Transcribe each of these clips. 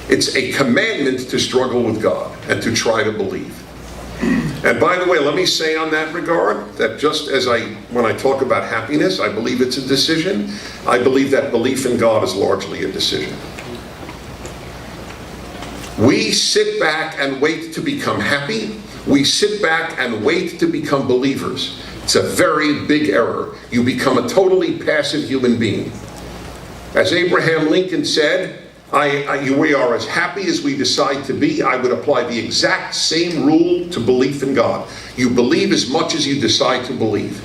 It's a commandment to struggle with God and to try to believe. And by the way, let me say on that regard, that just as when I talk about happiness, I believe it's a decision. I believe that belief in God is largely a decision. We sit back and wait to become happy. We sit back and wait to become believers. It's a very big error. You become a totally passive human being. As Abraham Lincoln said, we are as happy as we decide to be. I would apply the exact same rule to belief in God. You believe as much as you decide to believe.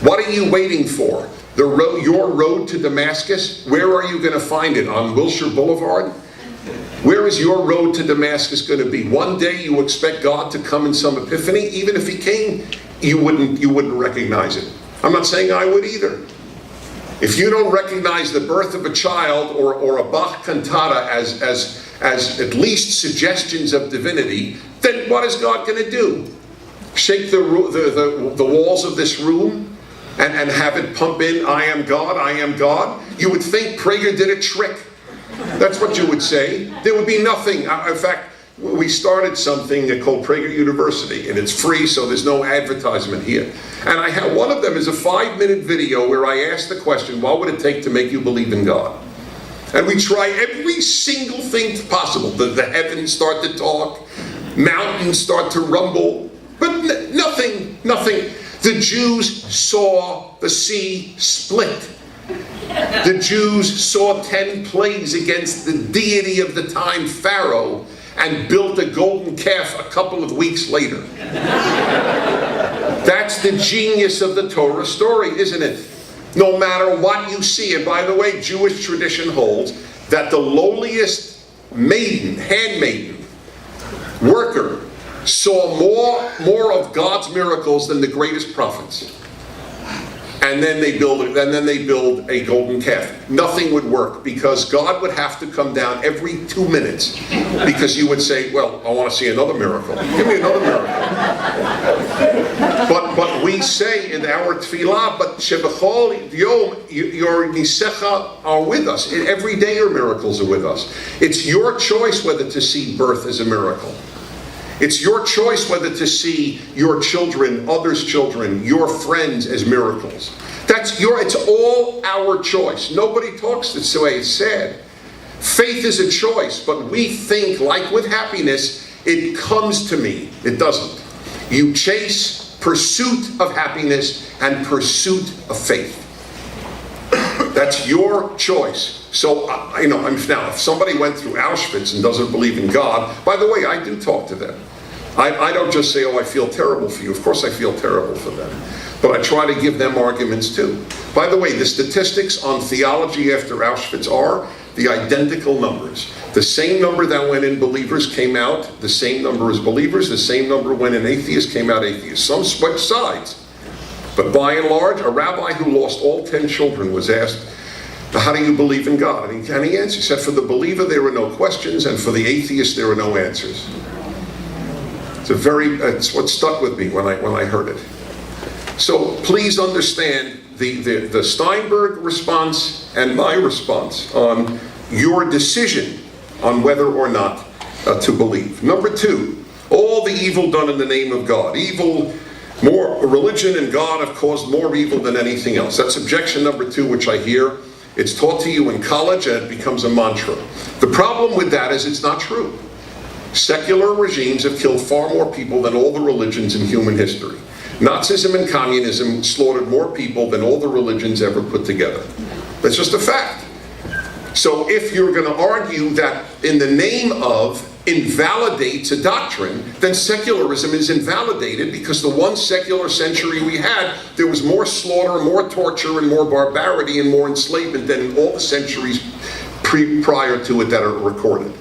What are you waiting for? Your road to Damascus? Where are you going to find it? On Wilshire Boulevard? Where is your road to Damascus going to be? One day you expect God to come in some epiphany. Even if he came, you wouldn't recognize it. I'm not saying I would either. If you don't recognize the birth of a child or a Bach cantata as at least suggestions of divinity, then what is God going to do? Shake the walls of this room and have it pump in, I am God, I am God? You would think Prager did a trick. That's what you would say. There would be nothing. In fact, we started something called Prager University, and it's free, so there's no advertisement here. And one of them is a 5-minute video where I ask the question, what would it take to make you believe in God? And we try every single thing possible. The heavens start to talk, mountains start to rumble, but nothing. The Jews saw the sea split. The Jews saw 10 plagues against the deity of the time, Pharaoh, and built a golden calf a couple of weeks later. That's the genius of the Torah story, isn't it? No matter what you see, and by the way, Jewish tradition holds that the lowliest handmaiden, worker, saw more of God's miracles than the greatest prophets. And then they build a golden calf. Nothing would work because God would have to come down every 2 minutes because you would say, well, I want to see another miracle. Give me another miracle. But we say in our tefillah, but shebechol yom your nisecha are with us. Every day your miracles are with us. It's your choice whether to see birth as a miracle. It's your choice whether to see your children, others' children, your friends as miracles. It's all our choice. Nobody talks this way. It's sad. Faith is a choice, but we think, like with happiness, it comes to me. It doesn't. You chase pursuit of happiness and pursuit of faith. That's your choice. So, now, if somebody went through Auschwitz and doesn't believe in God, by the way, I do talk to them. I don't just say, oh, I feel terrible for you. Of course I feel terrible for them. But I try to give them arguments too. By the way, the statistics on theology after Auschwitz are the identical numbers. The same number that went in believers came out, the same number as believers, the same number went in atheists, came out atheists. Some switched sides. But by and large, a rabbi who lost all 10 children was asked, how do you believe in God? And he answered, he said, for the believer there were no questions, and for the atheist there were no answers. It's what stuck with me when I heard it. So please understand the Steinberg response and my response on your decision on whether or not to believe. Number 2, all the evil done in the name of God. Religion and God have caused more evil than anything else. That's objection number 2, which I hear. It's taught to you in college and it becomes a mantra. The problem with that is it's not true. Secular regimes have killed far more people than all the religions in human history. Nazism and communism slaughtered more people than all the religions ever put together. That's just a fact. So if you're going to argue that in the name of invalidates a doctrine, then secularism is invalidated because the one secular century we had, there was more slaughter, more torture, and more barbarity and more enslavement than in all the centuries prior to it that are recorded.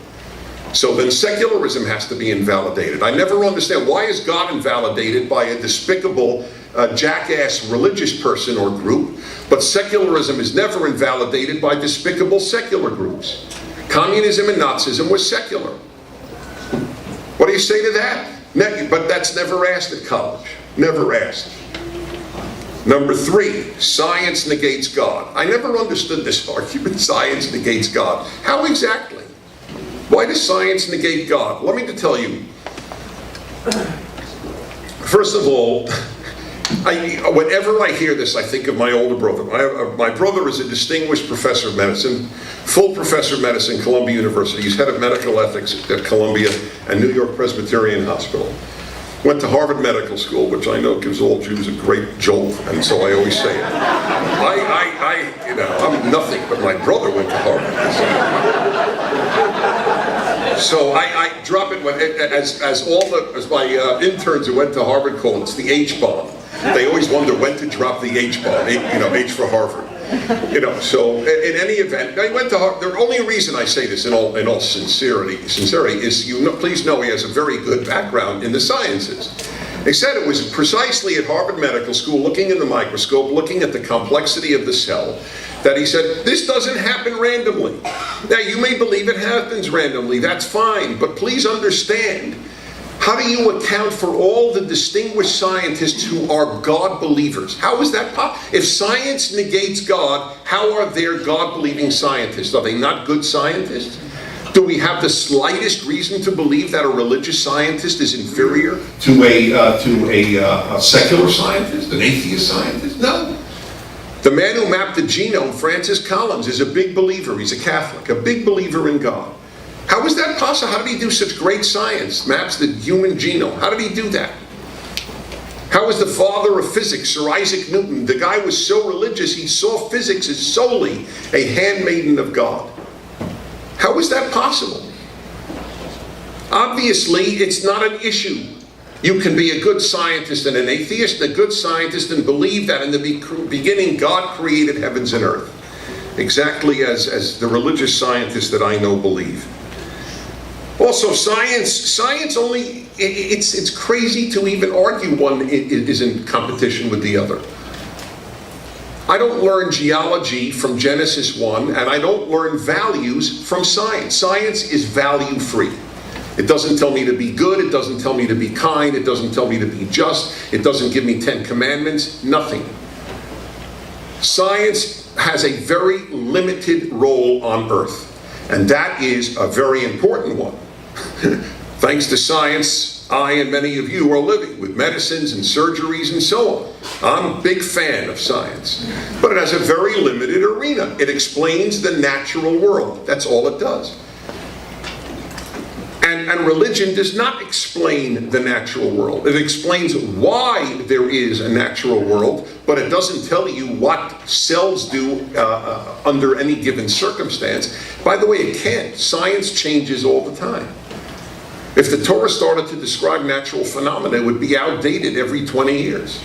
So then secularism has to be invalidated. I never understand, why is God invalidated by a despicable, jackass religious person or group, but secularism is never invalidated by despicable secular groups? Communism and Nazism was secular. What do you say to that? But that's never asked at college. Never asked. Number 3, science negates God. I never understood this argument, science negates God. How exactly? Why does science negate God? Let me tell you. First of all, whenever I hear this, I think of my older brother. My brother is a distinguished professor of medicine, full professor of medicine at Columbia University. He's head of medical ethics at Columbia and New York Presbyterian Hospital. Went to Harvard Medical School, which I know gives all Jews a great jolt, and so I always say it. I'm nothing, but my brother went to Harvard. So I drop it as my interns who went to Harvard call it, it's the H-bomb. They always wonder when to drop the H-bomb, H for Harvard. So in any event, I went to Harvard. The only reason I say this in all sincerity is please know he has a very good background in the sciences. They said it was precisely at Harvard Medical School, looking in the microscope, looking at the complexity of the cell, that he said, this doesn't happen randomly. Now, you may believe it happens randomly, that's fine, but please understand, how do you account for all the distinguished scientists who are God believers? How is that possible? If science negates God, how are there God-believing scientists? Are they not good scientists? Do we have the slightest reason to believe that a religious scientist is inferior to a secular scientist, an atheist scientist? No. The man who mapped the genome, Francis Collins, is a big believer. He's a Catholic, a big believer in God. How is that possible? How did he do such great science? Maps the human genome. How did he do that? How is the father of physics, Sir Isaac Newton? The guy was so religious, he saw physics as solely a handmaiden of God. How is that possible? Obviously, it's not an issue. You can be a good scientist and an atheist, a good scientist and believe that in the beginning God created heavens and earth. Exactly as the religious scientists that I know believe. Also, science only, it's crazy to even argue one is in competition with the other. I don't learn geology from Genesis 1, and I don't learn values from science. Science is value-free. It doesn't tell me to be good, it doesn't tell me to be kind, it doesn't tell me to be just, it doesn't give me 10 commandments, nothing. Science has a very limited role on Earth, and that is a very important one. Thanks to science, I and many of you are living with medicines and surgeries and so on. I'm a big fan of science, but it has a very limited arena. It explains the natural world. That's all it does. And religion does not explain the natural world. It explains why there is a natural world, but it doesn't tell you what cells do under any given circumstance. By the way, it can't. Science changes all the time. If the Torah started to describe natural phenomena, it would be outdated every 20 years.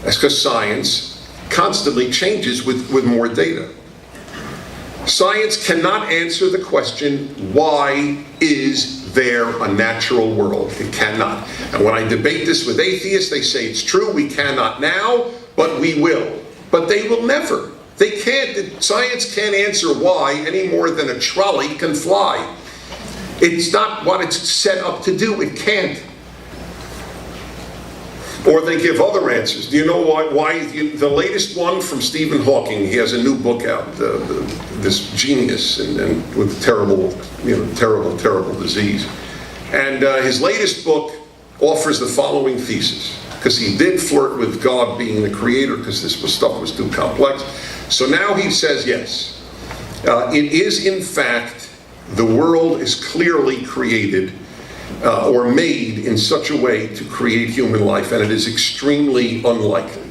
That's because science constantly changes with more data. Science cannot answer the question, why is there a natural world? It cannot. And when I debate this with atheists, they say it's true, we cannot now, but we will. But they will never. They can't. Science can't answer why any more than a trolley can fly. It's not what it's set up to do. It can't. Or they give other answers. Do you know why the latest one from Stephen Hawking, he has a new book out, this genius and with terrible disease. And his latest book offers the following thesis, because he did flirt with God being the creator because this stuff was too complex. So now he says, yes, it is in fact, the world is clearly created or made in such a way to create human life, and it is extremely unlikely.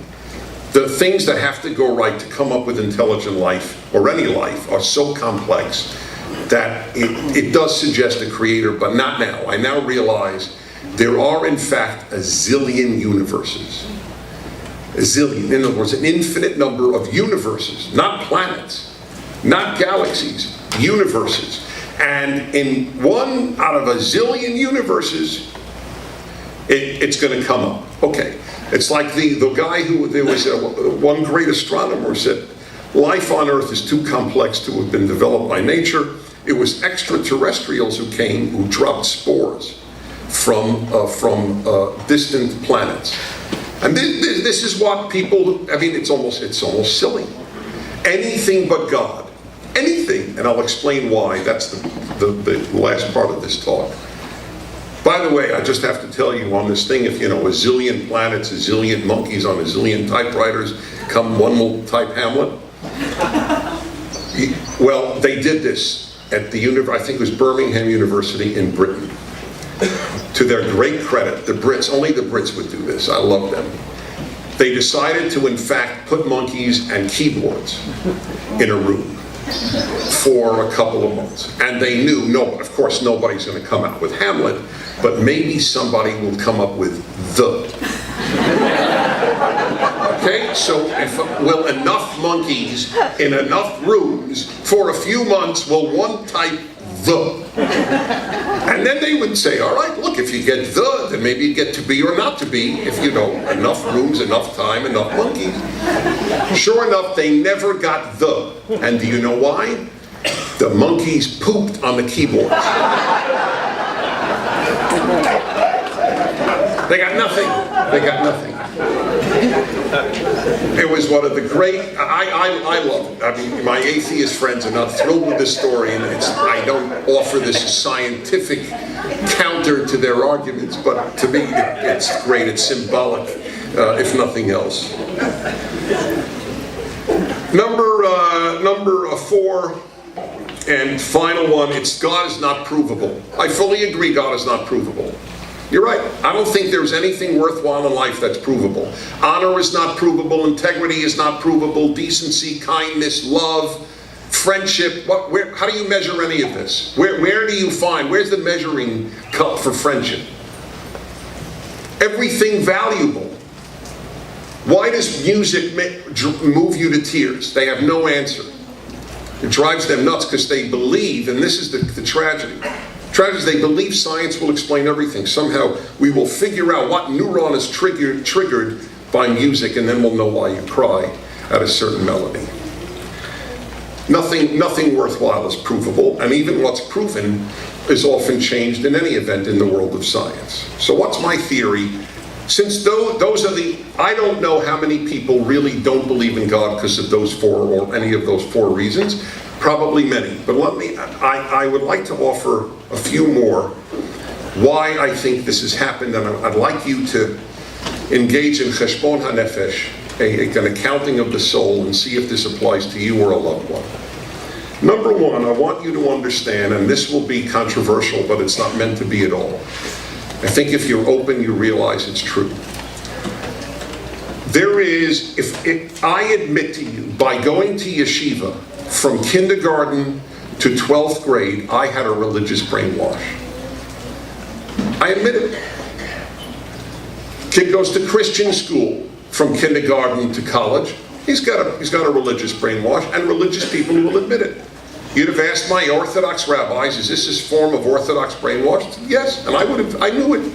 The things that have to go right to come up with intelligent life, or any life, are so complex that it does suggest a creator, but not now. I now realize there are in fact a zillion universes. A zillion, in other words, an infinite number of universes, not planets, not galaxies, universes. And in one out of a zillion universes, it's going to come up. Okay, it's like the guy who, there was one great astronomer said, life on Earth is too complex to have been developed by nature. It was extraterrestrials who came, who dropped spores from distant planets. And this is what people, I mean, it's almost silly. Anything but God. anything, and I'll explain why. That's the last part of this talk. By the way, I just have to tell you on this thing, if you know a zillion planets, a zillion monkeys on a zillion typewriters, come one will type Hamlet. Well, they did this at the I think it was Birmingham University in Britain. To their great credit, the Brits, only the Brits would do this. I love them. They decided to, in fact, put monkeys and keyboards in a room for a couple of months. And they knew, no, of course, nobody's going to come out with Hamlet, but maybe somebody will come up with the. Okay, so will enough monkeys in enough rooms for a few months will one type the? And then they would say, all right, look, if you get the, then maybe you get to be or not to be, if you know, enough rooms, enough time, enough monkeys. Sure enough, they never got the. And do you know why? The monkeys pooped on the keyboards. They got nothing. They got nothing. It was one of the great, I love it. I mean, my atheist friends are not thrilled with this story, and I don't offer this scientific counter to their arguments, but to me, it's great. It's symbolic, if nothing else. Number 4 and final one, it's God is not provable. I fully agree God is not provable. You're right. I don't think there's anything worthwhile in life that's provable. Honor is not provable. Integrity is not provable. Decency, kindness, love, friendship. How do you measure any of this? Where do you find? Where's the measuring cup for friendship? Everything valuable. Why does music move you to tears? They have no answer. It drives them nuts because they believe, and this is the tragedy. Tragedy is they believe science will explain everything. Somehow we will figure out what neuron is triggered by music, and then we'll know why you cry at a certain melody. Nothing worthwhile is provable, and even what's proven is often changed in any event in the world of science. So what's my theory? Since those are I don't know how many people really don't believe in God because of those 4 or any of those 4 reasons. Probably many, but I would like to offer a few more why I think this has happened, and I'd like you to engage in cheshbon hanefesh, an accounting of the soul, and see if this applies to you or a loved one. Number 1, I want you to understand, and this will be controversial, but it's not meant to be at all. I think if you're open, you realize it's true. There is, if I admit to you, by going to yeshiva, from kindergarten to 12th grade, I had a religious brainwash. I admit it. Kid goes to Christian school from kindergarten to college. He's got a religious brainwash, and religious people will admit it. You'd have asked my Orthodox rabbis, is this his form of Orthodox brainwash? Yes, and I knew it.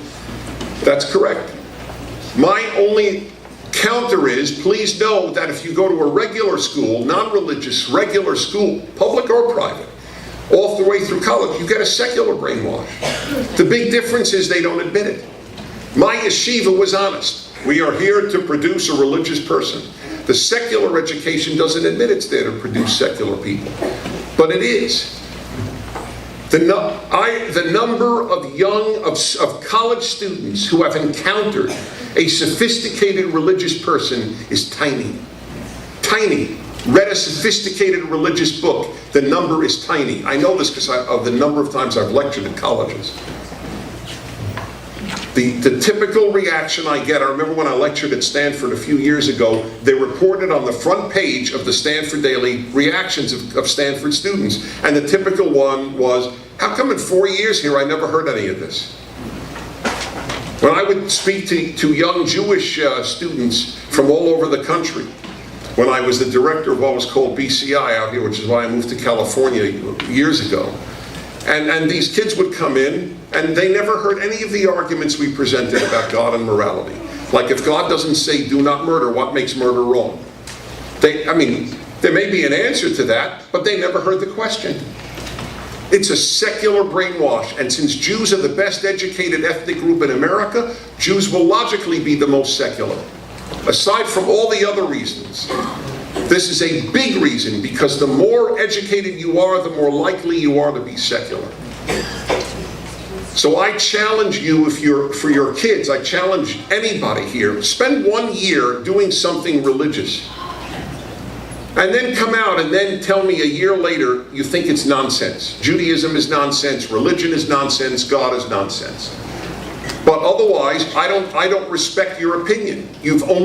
That's correct. My only counter is, please know that if you go to a regular school, non-religious, regular school, public or private, all the way through college, you get a secular brainwash. The big difference is they don't admit it. My yeshiva was honest. We are here to produce a religious person. The secular education doesn't admit it's there to produce secular people, but it is. The number of college students who have encountered a sophisticated religious person is tiny. Tiny. Read a sophisticated religious book, the number is tiny. I know this because of the number of times I've lectured at colleges. The typical reaction I get, I remember when I lectured at Stanford a few years ago, they reported on the front page of the Stanford Daily reactions of Stanford students. And the typical one was, how come in 4 years here I never heard any of this? When I would speak to young Jewish students from all over the country, when I was the director of what was called BCI out here, which is why I moved to California years ago, and these kids would come in, and they never heard any of the arguments we presented about God and morality. Like, if God doesn't say do not murder, what makes murder wrong? There may be an answer to that, but they never heard the question. It's a secular brainwash, and since Jews are the best educated ethnic group in America, Jews will logically be the most secular, aside from all the other reasons. This is a big reason, because the more educated you are, the more likely you are to be secular. So I challenge you, for your kids, I challenge anybody here, spend 1 year doing something religious. And then come out and then tell me a year later you think it's nonsense. Judaism is nonsense, religion is nonsense, God is nonsense. But otherwise, I don't respect your opinion. You've only